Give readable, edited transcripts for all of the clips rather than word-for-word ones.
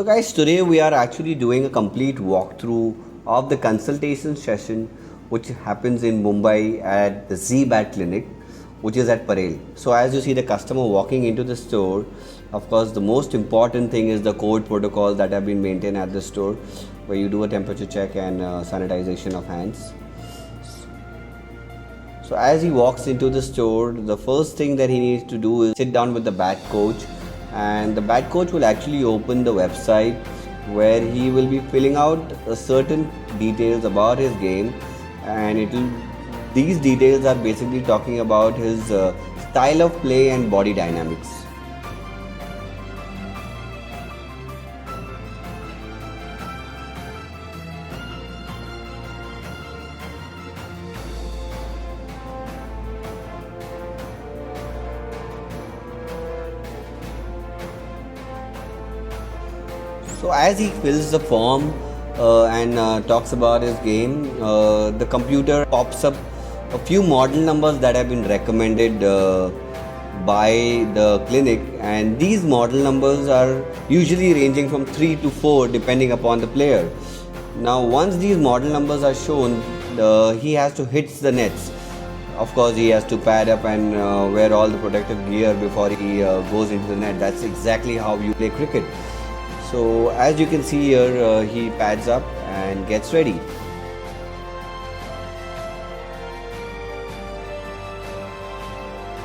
So guys, today we are actually doing a complete walkthrough of the consultation session which happens in Mumbai at the Z-Bat clinic, which is at Parel. So as you see the customer walking into the store, of course the most important thing is the COVID protocols that have been maintained at the store, where you do a temperature check and sanitization of hands. So as he walks into the store, the first thing that he needs to do is sit down with the bat coach, and the bat coach will actually open the website where he will be filling out certain details about his game, and these details are basically talking about his style of play and body dynamics. So as he fills the form and talks about his game, the computer pops up a few model numbers that have been recommended by the clinic, and these model numbers are usually ranging from 3 to 4 depending upon the player. Now once these model numbers are shown, he has to hit the nets. Of course he has to pad up and wear all the protective gear before he goes into the net. That's exactly how you play cricket. So as you can see here, he pads up and gets ready.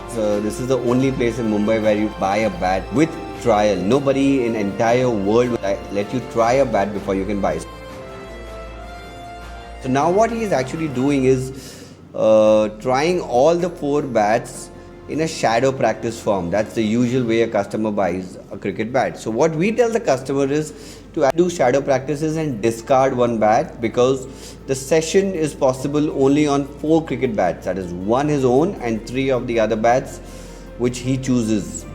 So this is the only place in Mumbai where you buy a bat with trial. Nobody in entire world will let you try a bat before you can buy. So now what he is actually doing is trying all the 4 bats in a shadow practice form. That's the usual way a customer buys a cricket bat. So what we tell the customer is to do shadow practices and discard one bat, because the session is possible only on 4 cricket bats. That is 1 his own and 3 of the other bats which he chooses.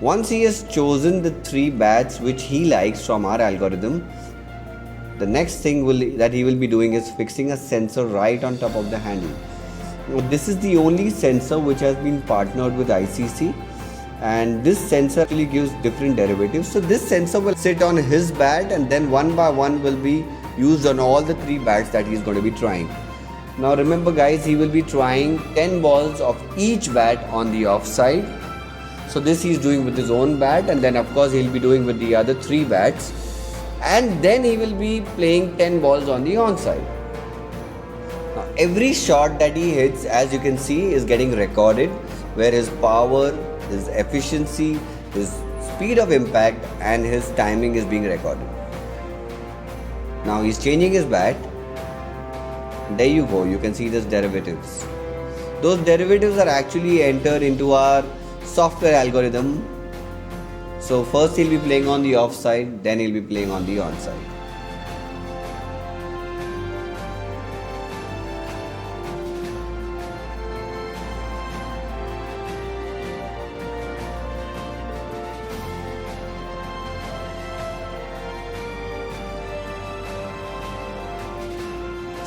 Once he has chosen the 3 bats which he likes from our algorithm, the next thing that he will be doing is fixing a sensor right on top of the handle. This is the only sensor which has been partnered with ICC, and this sensor actually gives different derivatives. So this sensor will sit on his bat, and then one by one will be used on all the 3 bats that he is going to be trying. Now remember guys, he will be trying 10 balls of each bat on the offside. So this he is doing with his own bat, and then of course he will be doing with the other 3 bats. And then he will be playing 10 balls on the onside. Now every shot that he hits, as you can see, is getting recorded, where his power, his efficiency, his speed of impact and his timing is being recorded. Now he's changing his bat. There you go, you can see these derivatives. Those derivatives are actually entered into our software algorithm. So first he'll be playing on the offside, then he'll be playing on the onside.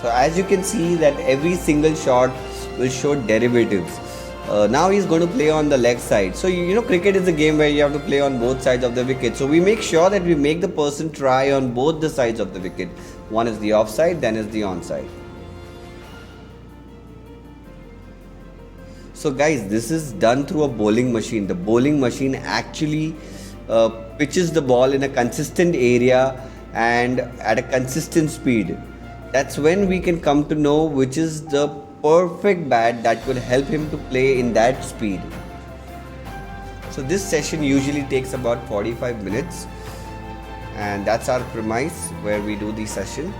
So as you can see that every single shot will show derivatives. Now he's going to play on the leg side. So you know cricket is a game where you have to play on both sides of the wicket. So we make sure that we make the person try on both the sides of the wicket. One is the offside, then is the onside. So guys, this is done through a bowling machine. The bowling machine actually pitches the ball in a consistent area and at a consistent speed. That's when we can come to know which is the perfect bat that will help him to play in that speed. So this session usually takes about 45 minutes, and that's our premise where we do the session.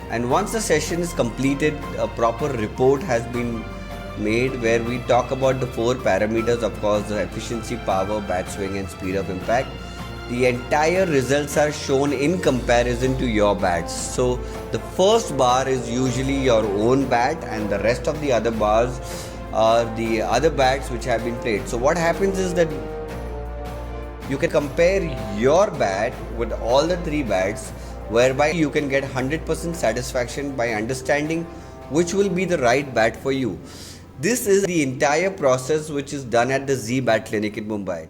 And once the session is completed, a proper report has been made where we talk about the 4 parameters, of course the efficiency, power, bat swing and speed of impact. The entire results are shown in comparison to your bats. So the first bar is usually your own bat, and the rest of the other bars are the other bats which have been played. So what happens is that you can compare your bat with all the 3 bats, whereby you can get 100% satisfaction by understanding which will be the right bat for you. This is the entire process which is done at the Z-Bat clinic in Mumbai.